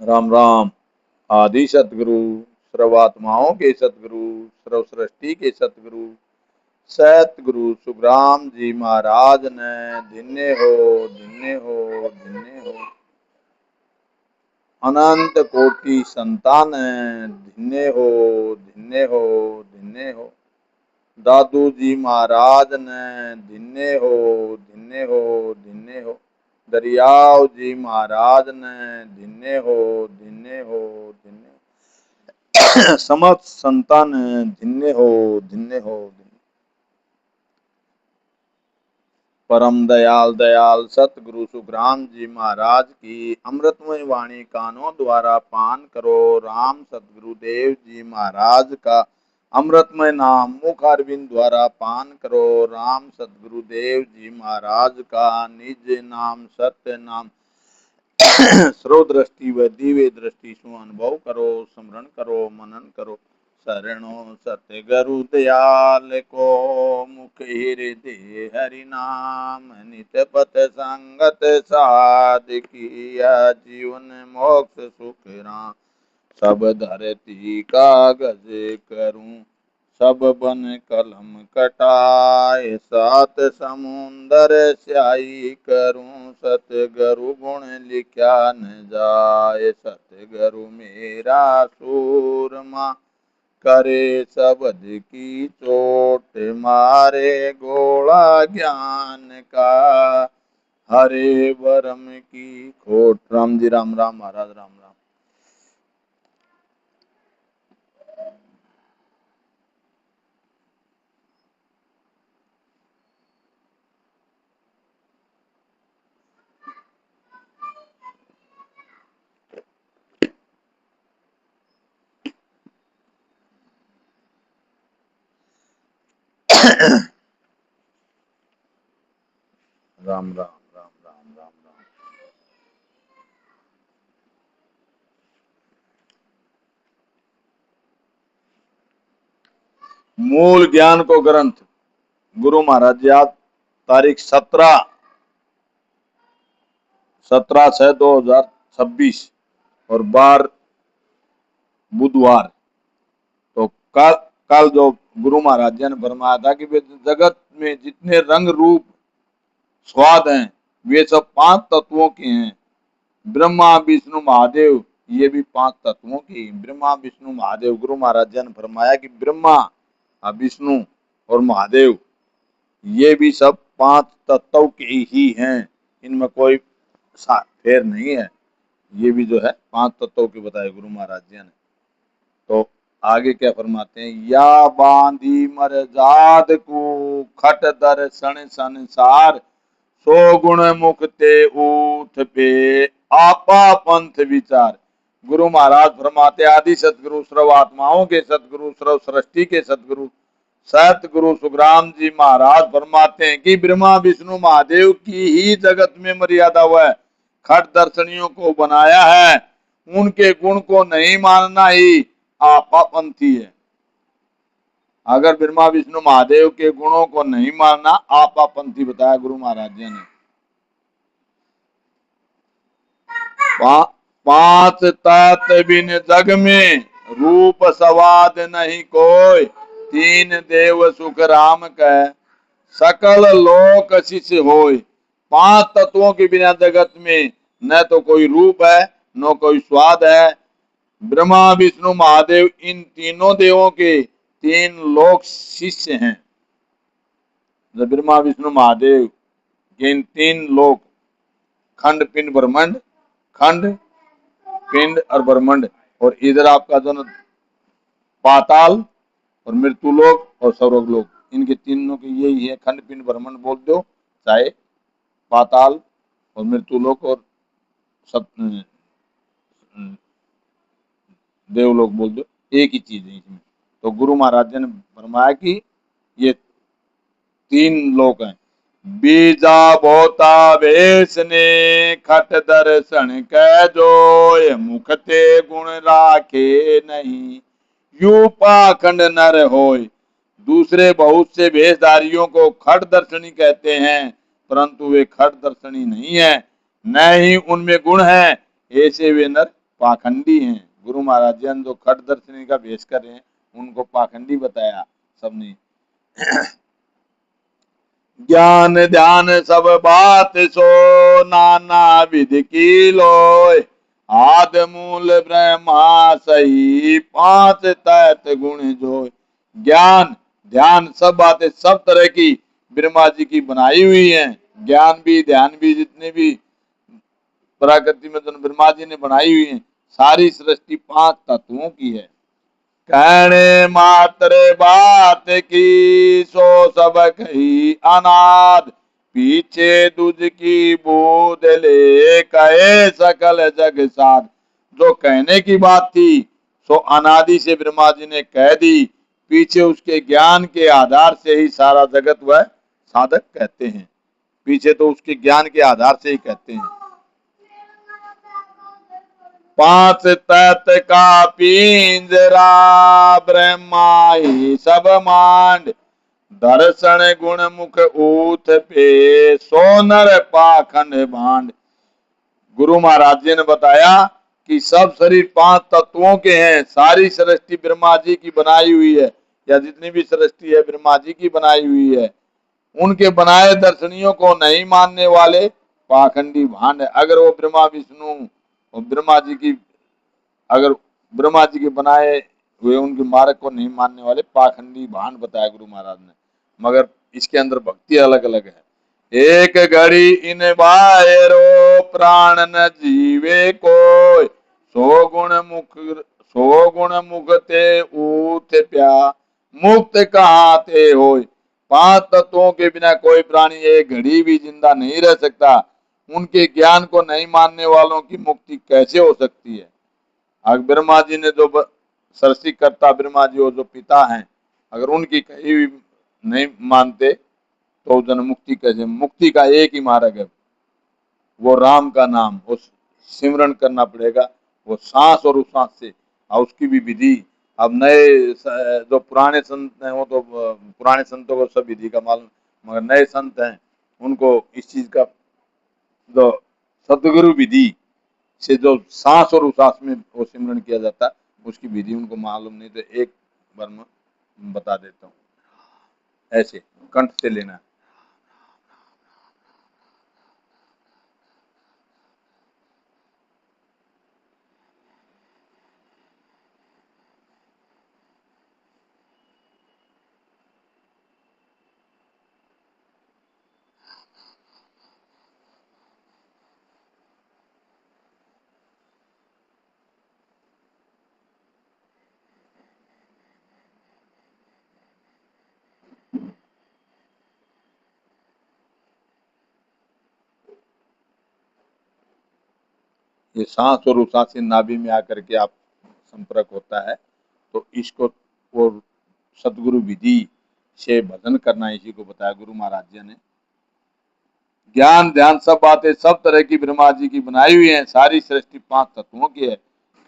राम राम। आदि सतगुरु, सर्वात्माओं के सतगुरु, सर्व सृष्टि के सतगुरु सतगुरु सुखराम जी महाराज ने धन्य हो, धन्य हो, धन्य हो। अनंत कोटि संतान धन्य हो, धन्य हो, धन्य हो। दादू जी महाराज ने धन्य हो, धन्य हो, धन्य हो। दरियाव जी महाराज ने धन्य हो, धन्य हो, धन्य हो। समस्त संतान धन्य हो, धन्य हो। परम दयाल दयाल सतगुरु सुखराम जी महाराज की अमृतमय वाणी कानों द्वारा पान करो। राम सतगुरु देव जी महाराज का अमृतमय नाम मुख अरविंद द्वारा पान करो। राम सतगुरु देव जी महाराज का निज नाम सत्य नाम सर्व दृष्टि व दिव्य दृष्टि सु अनुभव करो, स्मरण करो, मनन करो। शरणो सत्य गुरु दयाल को मुख हृदय हरि नाम। नित पथ संगत साध किया जीवन मोक्ष सुख राम। सब धरती कागज करूं, सब बन कलम कटाए। सात समुंदर स्याही करूं, सतगुरु गुण लिखा न जाए। सतगुरु मेरा सूरमा करे शब्द की चोट। मारे गोला ज्ञान का हरे बरम की खोट। राम जी राम राम महाराज राम राम। राम राम राम राम राम राम। मूल ज्ञान को ग्रंथ गुरु महाराज जी आज तारीख 17/6/2026 और बार बुधवार। तो कल जो गुरु महाराज जी ने फरमाया था कि वे जगत में जितने रंग रूप स्वाद हैं वे सब 5 तत्वों के हैं। ब्रह्मा विष्णु महादेव ये भी 5 तत्वों की। ब्रह्मा विष्णु महादेव गुरु महाराज जी ने फरमाया कि ब्रह्मा विष्णु और महादेव ये भी सब 5 तत्व के ही हैं, इनमें कोई फेर नहीं है। ये भी जो है 5 तत्वों के बताए गुरु महाराज जी ने। तो आगे क्या फरमाते हैं, या बांधी मर जाद को खट दर्शन संसार। सो गुण मुक्ते ऊठ पे आपा पंथ विचार। गुरु महाराज फरमाते आदि सतगुरु सर्व आत्माओं के सतगुरु सर्व सृष्टि के सतगुरु सतगुरु सुखराम जी महाराज फरमाते हैं कि ब्रह्मा विष्णु महादेव की ही जगत में मर्यादा हुआ है, खट दर्शनियों को बनाया है। उनके गुण को नहीं मानना ही आपापंथी है। अगर ब्रह्मा विष्णु महादेव के गुणों को नहीं मानना आपापंथी बताया गुरु महाराज जी ने। 5 तत्व बिन जग में रूप सवाद नहीं कोई। 3 देव सुख राम कह सकल लोक शिष्य होय। 5 तत्वों के बिना जगत में न तो कोई रूप है न कोई स्वाद है। ब्रह्मा विष्णु महादेव इन तीनों देवों के 3 लोक शिष्य हैं। ब्रह्मा विष्णु महादेव के इन 3 लोक खंड पिंड ब्रह्मांड, खंड पिंड और ब्रह्मांड, और इधर आपका जो पाताल और मृत्यु लोक और सौरभ लोक, इनके तीनों के यही है। खंड पिंड ब्रह्मांड बोल दो, चाहे पाताल और मृत्यु लोक और सब देवलोक बोल दो, एक ही चीज है इसमें। तो गुरु महाराज जी ने फरमाया कि ये 3 लोक हैं। बीजा बोता वेश ने खट दर्शन कह जो। मुखते गुण राखे नहीं यू पाखंड नर होय। दूसरे बहुत से वेशधारियों को खट दर्शनी कहते हैं, परंतु वे खट दर्शनी नहीं है, न ही उनमें गुण है, ऐसे वे नर पाखंडी हैं। गुरु महाराज जी ने जो खट दर्शनी का वेश कर रहे हैं उनको पाखंडी बताया सबने। ज्ञान ध्यान सब बात सो, नाना विधि की लोय, आद मूल ब्रह्मा सही, पांच तत्व गुण जोय। ज्ञान ध्यान सब बातें सब तरह की ब्रह्मा जी की बनाई हुई हैं। ज्ञान भी ध्यान भी जितने भी प्रकृति में जो ब्रह्मा जी ने बनाई हुई है, सारी सृष्टि पांच तत्वों की है। कहने मात्र बात की, सो सब कही अनाद, पीछे दूज की बूंद ले, कहे सकल जग साध। जो कहने की बात थी सो अनादि से ब्रह्मा जी ने कह दी, पीछे उसके ज्ञान के आधार से ही सारा जगत वह साधक कहते हैं। पीछे तो उसके ज्ञान के आधार से ही कहते हैं। पांच तत्व का पिंजरा, ब्रह्मा ही सब मांड, दर्शन गुण मुख ऊथ पे, सोनर पाखंड भांड। गुरु महाराज जी ने बताया कि सब शरीर पांच तत्वों के हैं। सारी सृष्टि ब्रह्मा जी की बनाई हुई है, या जितनी भी सृष्टि है ब्रह्मा जी की बनाई हुई है। उनके बनाए दर्शनियों को नहीं मानने वाले पाखंडी भांड है। अगर वो ब्रह्मा विष्णु और ब्रह्मा जी की, अगर ब्रह्मा जी के बनाए हुए उनके मार्ग को नहीं मानने वाले पाखंडी भांड बताया गुरु महाराज ने। मगर इसके अंदर भक्ति अलग अलग है। एक घड़ी इन बायरो, प्राण न जीवे कोय, सो गुण मुख ते ऊथ प्या, मुक्त कहाँ ते होय। पांच तत्वों के बिना कोई प्राणी एक घड़ी भी जिंदा नहीं रह सकता। उनके ज्ञान को नहीं मानने वालों की मुक्ति कैसे हो सकती है। अगर ब्रह्मा जी ने जो सृष्टि करता ब्रह्मा जी वो जो पिता हैं, अगर उनकी कहीं भी नहीं मानते तो जन मुक्ति कैसे। मुक्ति का एक ही मार्ग है, वो राम का नाम, वो सिमरन करना पड़ेगा, वो सांस और उस सांस से, और उसकी भी विधि। अब नए जो पुराने संत हैं वो तो पुराने संतों को सब विधि का मालूम, मगर नए संत हैं उनको इस चीज का जो सदगुरु विधि से जो सांस और उसास में वो सिमरन किया जाता है उसकी विधि उनको मालूम नहीं। तो एक बार मैं बता देता हूँ, ऐसे कंठ से लेना। ये सांस और उसास से नाभि में आकर के आप संपर्क होता है, तो इसको वो सदगुरु विधि से भजन करना, इसी को बताया गुरु महाराज जी ने। ज्ञान ध्यान सब बातें सब तरह की ब्रह्मा जी की बनाई हुई हैं। सारी सृष्टि पांच तत्वों की है।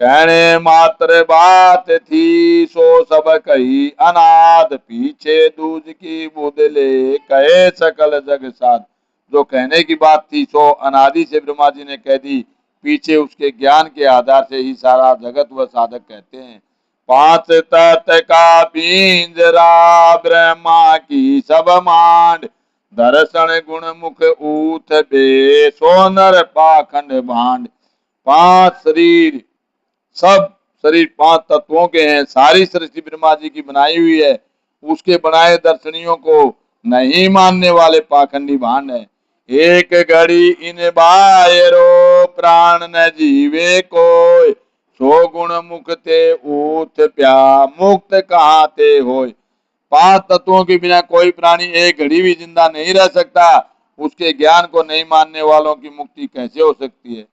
कहने मात्र बात थी, सो सब कही अनाद, पीछे दूज की बूंद ले, कहे सकल जग साध। जो कहने की बात थी सो अनादि से ब्रह्मा जी ने कह दी, पीछे उसके ज्ञान के आधार से ही सारा जगत व साधक कहते हैं। पांच तत्व का पिंजरा, ब्रह्मा की सब मांड, दर्शन गुण मुख ऊथ बे, सोनर पाखंड भांड। पांच शरीर, सब शरीर पांच तत्वों के हैं। सारी सृष्टि ब्रह्मा जी की बनाई हुई है। उसके बनाए दर्शनियों को नहीं मानने वाले पाखंडी भांड है। एक घड़ी इन बायरो, प्राण न जीवे कोय, सो गुण मुख ते ऊथ प्या, मुक्त कहाँ ते होय। पांच तत्वों के बिना कोई प्राणी एक घड़ी भी जिंदा नहीं रह सकता। उसके ज्ञान को नहीं मानने वालों की मुक्ति कैसे हो सकती है।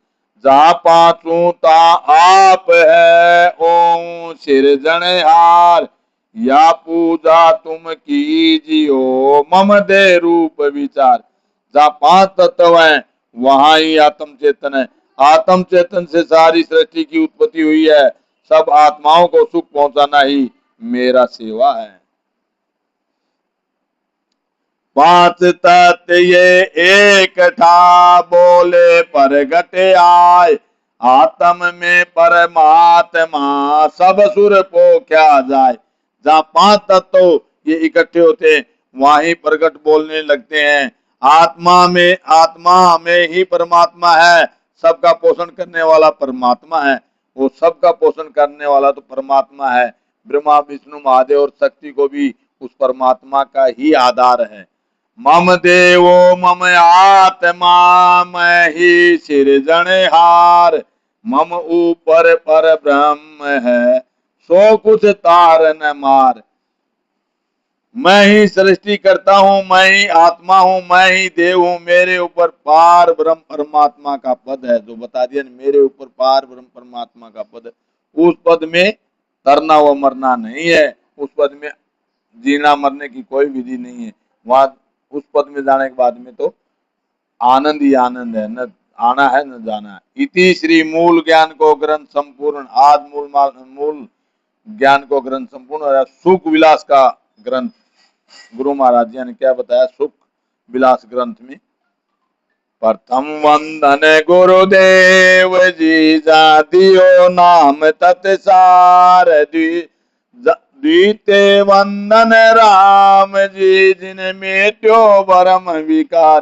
जहाँ पांचों ता आप है, ओम सिरजनहार, या पूजा तुम कीजियो, मम दे रूप विचार। जहाँ पांच तत्व हैं वहां ही आत्म चेतन है। आत्म चेतन से सारी सृष्टि की उत्पत्ति हुई है। सब आत्माओं को सुख पहुंचाना ही मेरा सेवा है। पांच तत्व ये एक था, बोले प्रगट आए, आत्म में परमात्मा सब सुर को क्या जाए। जहाँ पांच तत्व ये इकट्ठे होते हैं वहां ही प्रकट बोलने लगते हैं। आत्मा में ही परमात्मा है, सबका पोषण करने वाला परमात्मा है, वो सबका पोषण करने वाला तो परमात्मा है। ब्रह्मा विष्णु महादेव और शक्ति को भी उस परमात्मा का ही आधार है। मम देवो मम आत्मा मैं ही सिरजनहार, मम ऊपर पर ब्रह्म है सो कुछ तार न मार। मैं ही सृष्टि करता हूँ, मैं ही आत्मा हूँ, मैं ही देव हूँ, मेरे ऊपर पार ब्रह्म परमात्मा का पद है। जो बता दिया मेरे ऊपर पार ब्रह्म परमात्मा का पद है। उस पद में तरना व मरना नहीं है, उस पद में जीना मरने की कोई विधि नहीं है। वहां उस पद में जाने के बाद में तो आनंद ही आनंद है, न आना है न जाना है। इति श्री मूल ज्ञान को ग्रंथ संपूर्ण। आज मूल ज्ञान को ग्रंथ संपूर्ण और सुख विलास का ग्रंथ गुरु महाराज जी ने क्या बताया सुख विलास ग्रंथ में। प्रथम वंदन गुरुदेव जी जादियो नाम तत्सार, द्वितीय वंदन राम जी जिन मेट्यो भरम विकार।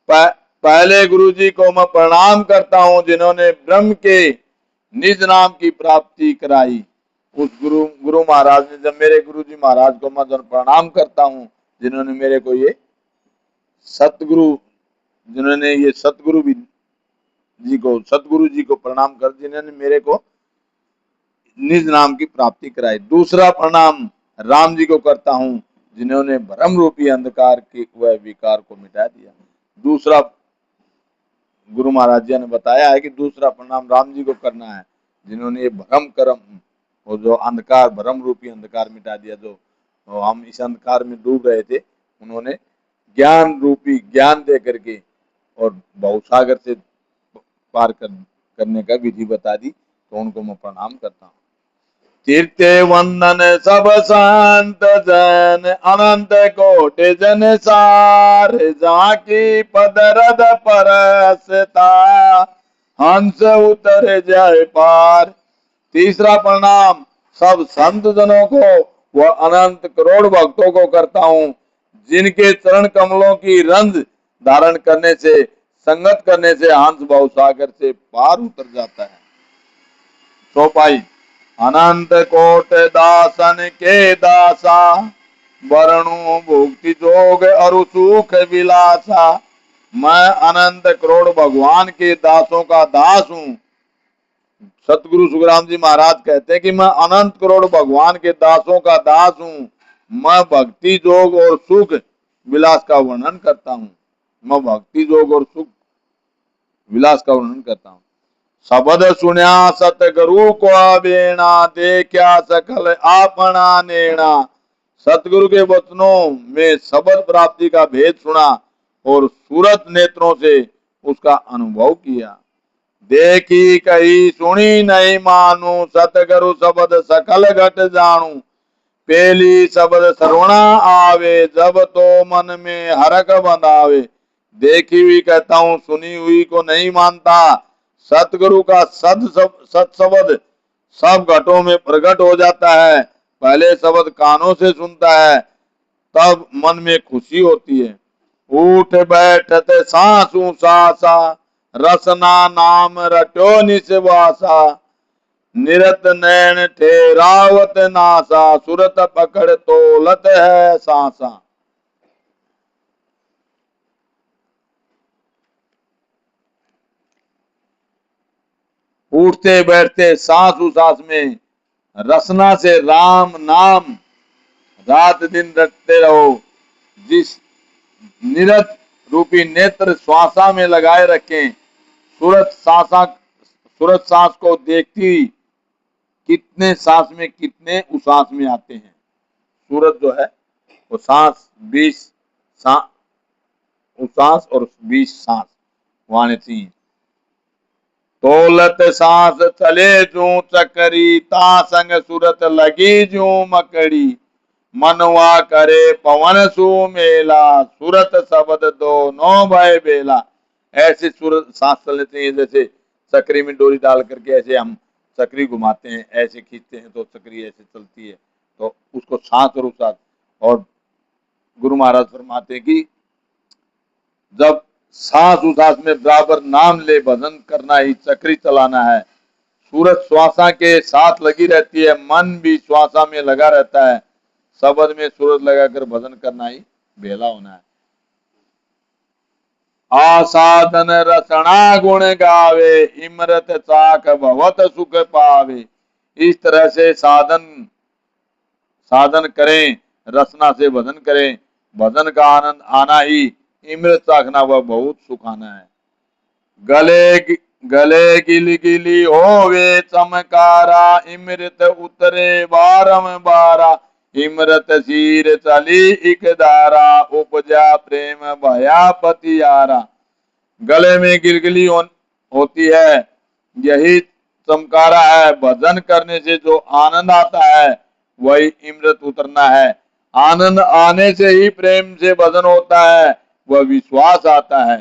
पहले गुरु जी को मैं प्रणाम करता हूँ जिन्होंने ब्रह्म के निज नाम की प्राप्ति कराई। उस गुरु महाराज ने, जब मेरे गुरु जी महाराज को मैं प्रणाम करता हूँ जिन्होंने मेरे को ये सतगुरु, जिन्होंने ये सतगुरु जी को प्रणाम कर, जिन्होंने मेरे को निज नाम की प्राप्ति कराई। दूसरा प्रणाम राम जी को करता हूँ जिन्होंने भ्रम रूपी अंधकार के वह विकार को मिटा दिया। दूसरा गुरु महाराज जी ने बताया है कि दूसरा प्रणाम राम जी को करना है जिन्होंने ये भ्रम कर्म और जो अंधकार भ्रम रूपी अंधकार मिटा दिया। जो हम इस अंधकार में डूब रहे थे, उन्होंने ज्ञान रूपी ज्ञान दे करके और भवसागर से पार करने का विधि बता दी, तो उनको मैं प्रणाम करता हूँ। तीर्थे वंदन सब संत जन अनंत कोटि जन सार, जाकी पद रद परसता हंस उतर जाए पार। तीसरा प्रणाम सब संत जनों को व अनंत करोड़ भक्तों को करता हूँ जिनके चरण कमलों की रंज धारण करने से, संगत करने से हंस भवसागर से पार उतर जाता है। चौपाई। अनंत कोट दासन के दासा, वरणु भुक्ति जोग और सुख विलासा। मैं अनंत करोड़ भगवान के दासों का दास हूँ। सतगुरु सुखराम जी महाराज कहते हैं कि मैं अनंत करोड़ भगवान के दासों का दास हूँ। मैं भक्ति योग और सुख विलास का वर्णन करता हूँ। मैं भक्ति योग और सुख विलास का वर्णन करता हूँ। शब्द सुन्या सतगुरु को बेना, देखा सकल आपना नेना। सतगुरु के वचनों में शब्द प्राप्ति का भेद सुना और सूरत नेत्रों से उसका अनुभव किया। देखी कही सुनी नहीं मानू, सतगुरु शब्द सकल घट जानू। पहली शब्द श्रवणा आवे, जब तो मन में हरक बंधावे। देखी हुई कहता हूँ, सुनी हुई को नहीं मानता। सतगुरु का सत शब्द सब घटों में प्रकट हो जाता है। पहले शब्द कानों से सुनता है, तब मन में खुशी होती है। उठ बैठते सांसू सासा, रसना नाम रटो निस्वासा। निरत नैन ठेरावत नासा, सुरत पकड़ तोलत है सांसा। उठते बैठते सांस उसास में रसना से राम नाम रात दिन रटते रहो। जिस निरत रूपी नेत्र श्वासा में लगाए रखें, सूरत सांस को देखती कितने सांस में कितने उसास में आते हैं। सूरत जो है वो सांस 20 उसास और 20 सांस वहां थी। तोलत सांस चले जू चकरी, ता संग सूरत लगी जू मकड़ी। मनवा करे पवन सुमेला, सूरत शब्द दोनों भय बेला। ऐसी सूरत सांस चल लेती है जैसे चक्री में डोरी डाल करके ऐसे हम चक्री घुमाते हैं, ऐसे खींचते हैं तो चक्री ऐसे चलती है, तो उसको सांस और उसास। और गुरु महाराज फरमाते हैं कि जब सांस उसास में बराबर नाम ले भजन करना ही चक्री चलाना है। सूरज श्वासा के साथ लगी रहती है, मन भी श्वासा में लगा रहता है। शब्द में सूरज लगाकर भजन करना ही बेला होना है। आसाधन रसना गुण गावे, इमरत चाक भवत सुख पावे। इस तरह से साधन करें, रसना से भजन करें। भजन का आनंद आना ही इमृत चाखना, वह बहुत सुख आना है। गले गिली गिली होवे चमकारा, इमृत उतरे बारंबारा। इमृत शीर चली इक धारा, उपजा प्रेम भया पतियारा। गले में गिलगिली होती है, यही चमकारा है। भजन करने से जो आनंद आता है वही इमृत उतरना है। आनंद आने से ही प्रेम से भजन होता है, वह विश्वास आता है।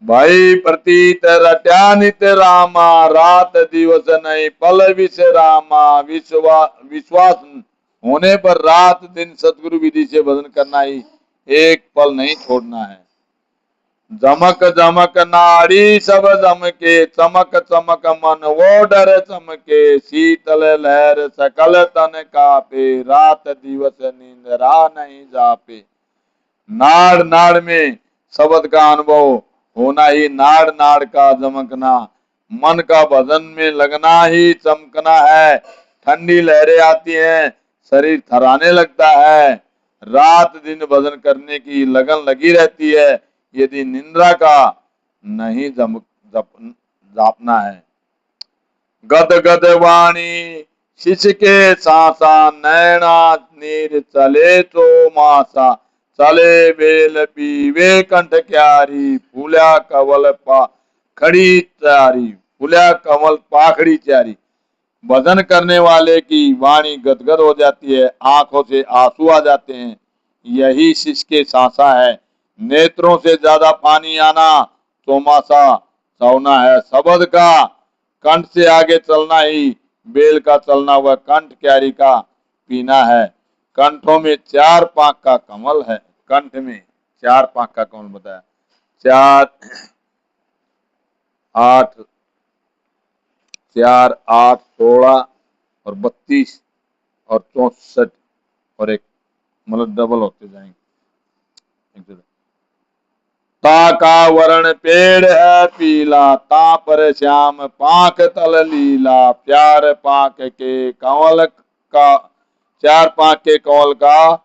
भाई प्रतीत रट्या नित रामा, रात दिवस नहीं पल विश्रामा। विश्वास होने पर रात दिन सतगुरु विधि से भजन करना ही, एक पल नहीं छोड़ना है। जमक जमक नाड़ी सब जमके, चमक चमक मन वो डर चमके। शीतल लहर सकल तन कापे, रात दिवस निंद्रा नहीं जापे। नाड़ नाड़ में शब्द का अनुभव होना ही नाड़ नाड़ का चमकना। मन का भजन में लगना ही चमकना है। ठंडी लहरें आती हैं, शरीर थराने लगता है। रात दिन भजन करने की लगन लगी रहती है, यदि निंद्रा का नहीं जापना है। गद गद वाणी शिष के सासा, नैना नीर चले तो मासा। चले बेल पीवे कंठ क्यारी, फूल्या कवल पाखड़ी चारी। फूल्या कमल पाखड़ी चारी। भजन करने वाले की वाणी गदगद हो जाती है, आंखों से आंसू आ जाते हैं, यही शिष के सासा है। नेत्रों से ज्यादा पानी आना चौमासा सौना है। शब्द का कंठ से आगे चलना ही बेल का चलना, वह कंठ क्यारी का पीना है। कंठों में 4 पांख का कमल है। कंठ में 4 पांख का कमल बताया। 4 8 4 8 16 और 32 और 64 और एक मतलब डबल होते जाएंगे। ता का वर्ण पेड़ है पीला, ता पर श्याम पांख तल लीला। प्यार पांख के कंवल का 4 पांख के कंवल का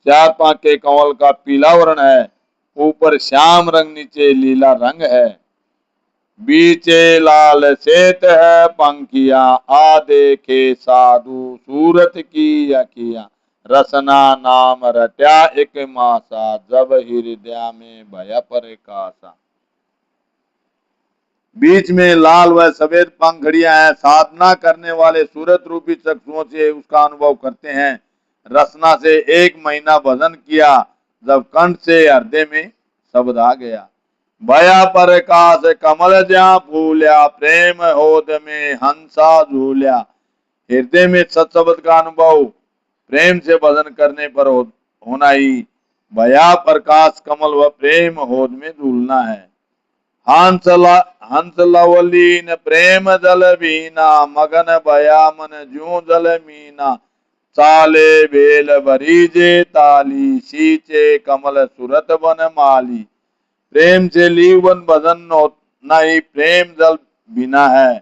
4 पांख के कंवल का पीला वर्ण है। ऊपर श्याम रंग, नीचे लीला रंग है। बीचे लाल सेत है पंखिया, आ देखे साधु सूरत की अखिया। रसना नाम रट्या एक मासा, जब हृदय में भय प्रकाशा। बीच में लाल व सफेद पंखड़ियां हैं। साधना करने वाले सूरत रूपी चक्षुओं से उसका अनुभव करते हैं। रसना से 1 महीना भजन किया, जब कंठ से हृदय में शब्द आ गया। भया प्रकाश कमल ज्या फूल्या, प्रेम होद में हंसा झूल्या। हृदय में सत्शब्द का अनुभव प्रेम से भजन करने पर होना ही भया प्रकाश कमल व प्रेम होद में झूलना है। हंस लवलीन प्रेम जल बीना, मगन भया मन ज्यों जल मीना। चाले बेल भरीजे ताली, सींचे कमल सुरत बन माली। प्रेम से लीवन भजन होना ही प्रेम जल बिना है।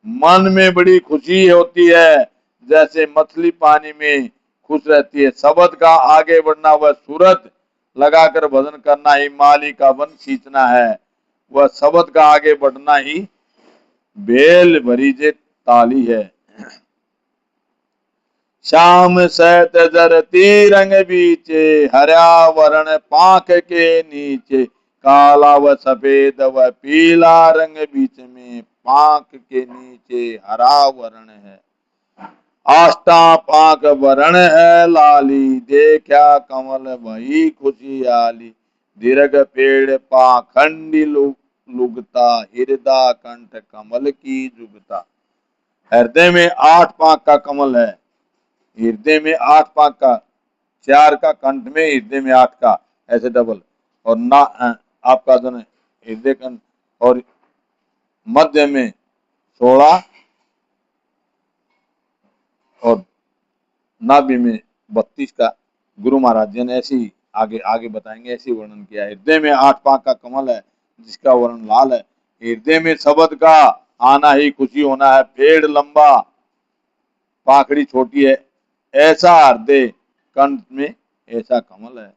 मन में बड़ी खुशी होती है, जैसे मछली पानी में खुश रहती है। शब्द का आगे बढ़ना वह सूरत लगाकर भजन करना ही माली का वन सींचना है। वह शब्द का आगे बढ़ना ही बेल भरीजे ताली है। श्याम सैत जरती रंग बीचे, हरा वर्ण पांख के नीचे। काला व सफेद व पीला रंग बीच में, पांख के नीचे हरा वर्ण है। आष्टा पांख वर्ण है लाली, देखा कमल वही खुशियाली। दीर्घ पेड़ पाखंडी लुगता, हृदय कंठ कमल की जुगता। हृदय में 8 पाक का कमल है, हृदय में 8 पाक का, 4 का कंठ में, हृदय में 8 का, ऐसे डबल। और ना आपका जो हृदय कंठ और मध्य में 16 और नाभि में 32 का। गुरु महाराज जी ने ऐसी आगे आगे बताएंगे, ऐसी वर्णन किया। हृदय में 8 पाक का कमल है जिसका वर्ण लाल है। हृदय में शब्द का आना ही खुशी होना है। पेड़ लंबा, पाखड़ी छोटी है, ऐसा हृदय, कंठ में ऐसा कमल है।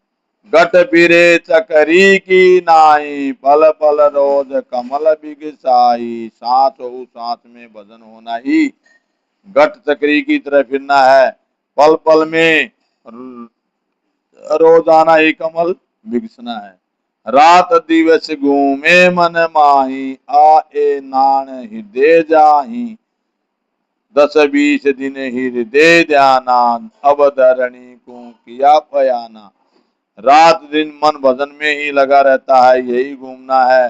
गट बिरे चकरी की नाई, पल पल रोज कमल बिगसाई। सांस हो सांस में भजन होना ही गट चक्री की तरह फिरना है। पल पल में रोजाना ही कमल बिगसना है। रात दिवस घूमे मन माही, आए नान हृदय जाही। 10-20 दिन हृदय ध्याना, अब धरणी को किया पयाना। रात दिन मन भजन में ही लगा रहता है, यही घूमना है।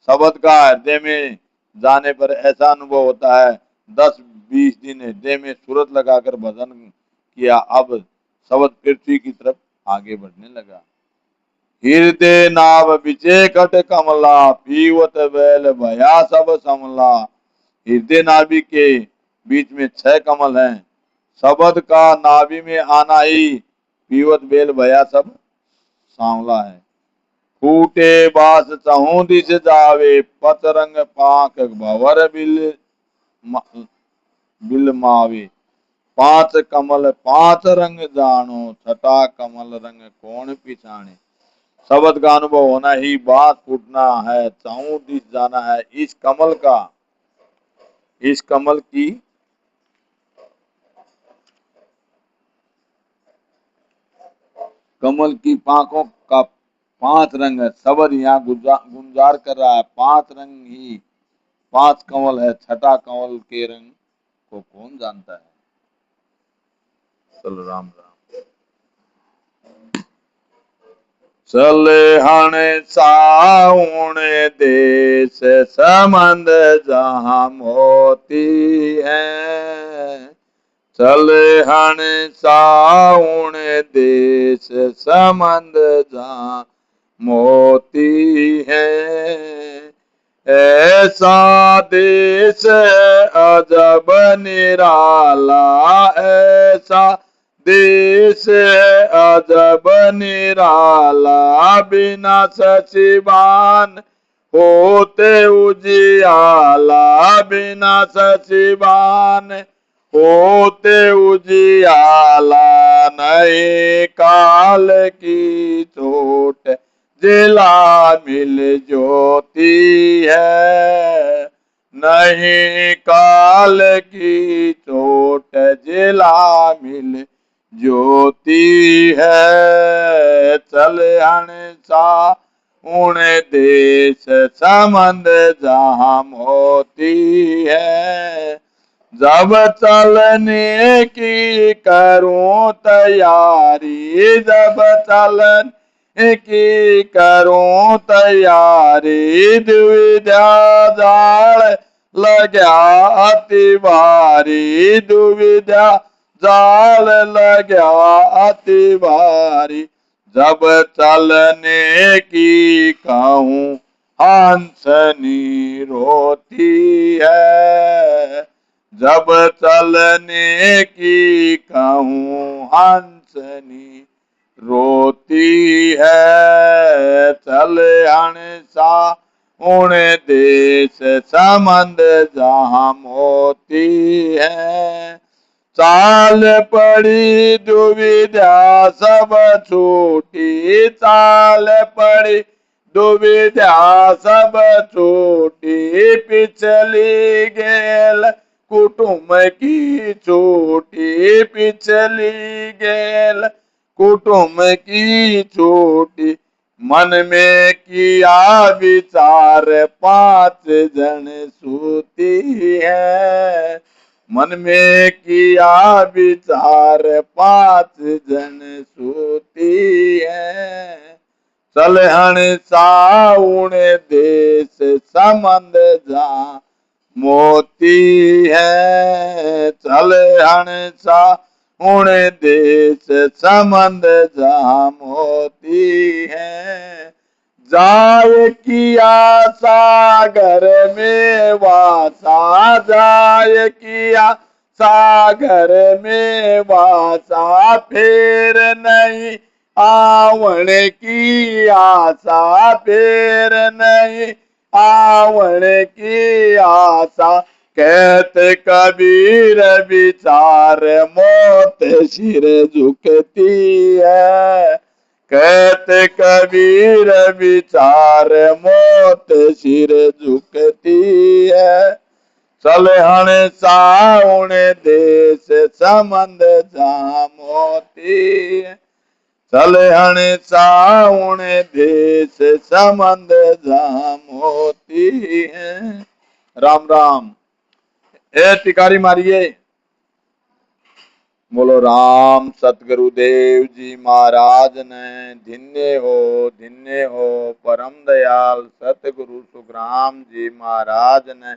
शब्द का हृदय में जाने पर ऐसा अनुभव होता है। 10-20 दिन हृदय में सूरत लगाकर भजन किया, अब शब्द पृथ्वी की तरफ आगे बढ़ने लगा। हृदय नाव बिचे कट कमला, पीवत बैल भया सब समला। हृदय नाभि के बीच में 6 कमल हैं। शब्द का नाभि में आना ही पीवत बेल भया सब सांवला है। फूटे बास चहु दिस जावे, पतरंग पाख भवर बिल मावे। 5 कमल 5 रंग जानो, छठा कमल रंग कौन पिछाने। शब्द का अनुभव होना ही बात फूटना है, चहु दिस जाना है। इस कमल का, इस कमल की पांखों का 5 रंग है। शब्द यहाँ गुंजार कर रहा है, 5 रंग ही 5 कमल है, छठा कमल के रंग को कौन जानता है। चलो राम राम। सलेहण साउण देश संबंध जहाँ मोती है। सलेहण साउण देश संबंध जहाँ मोती है। ऐसा देश अजब निराला, ऐसा देश अजब निराला। बिना सचिवान होते उजियाला, बिना सचिवान होते उजियाला। नहीं काल की चोट जिला मिल ज्योति है। नहीं काल की चोट जिला मिल ज्योति है। चलहण सा उन देश संबंध जहाँ मोती है। जब चलने की करूं तैयारी, जब चलने की करूं तैयारी। दुविधा जाल लग्या अति भारी, दुविधा जाल लग्या अति भारी। जब चलने की कहूं हंसनी रोती है। जब चलने की कहूं हंसनी रोती है। चलहण सा उन देश संबंध जहाँ मोती है। चाल पड़ी दुविधा सब छूटी, चाल पड़ी दुविधा सब छूटी। पिछली गेल कुटुंब की छोटी, पिछली गेल कुटुंब की छोटी। मन में किया विचार 5 जन सूती है। मन में किया विचार 5 जन सूती है। सलहण साउण देश संबंध जा मोती है। सलहण साउण देश संबंध जा मोती है। जाय किया सागर में वासा, जाय किया सागर में वासा, फिर नहीं आवण की आशा, फिर नहीं आवण की आशा। कहते कबीर विचार मौत सिर झुकती है। कहते कबीर विचार मौत सिर झुकती है। सलहण साउण देश संबंध जा मोती है। सलहण साउण देश संबंध जा मोती है। राम राम। ए टिकारी मारिए। बोलो राम सतगुरुदेव जी महाराज ने धन्य हो परम दयाल सतगुरु सुखराम जी महाराज ने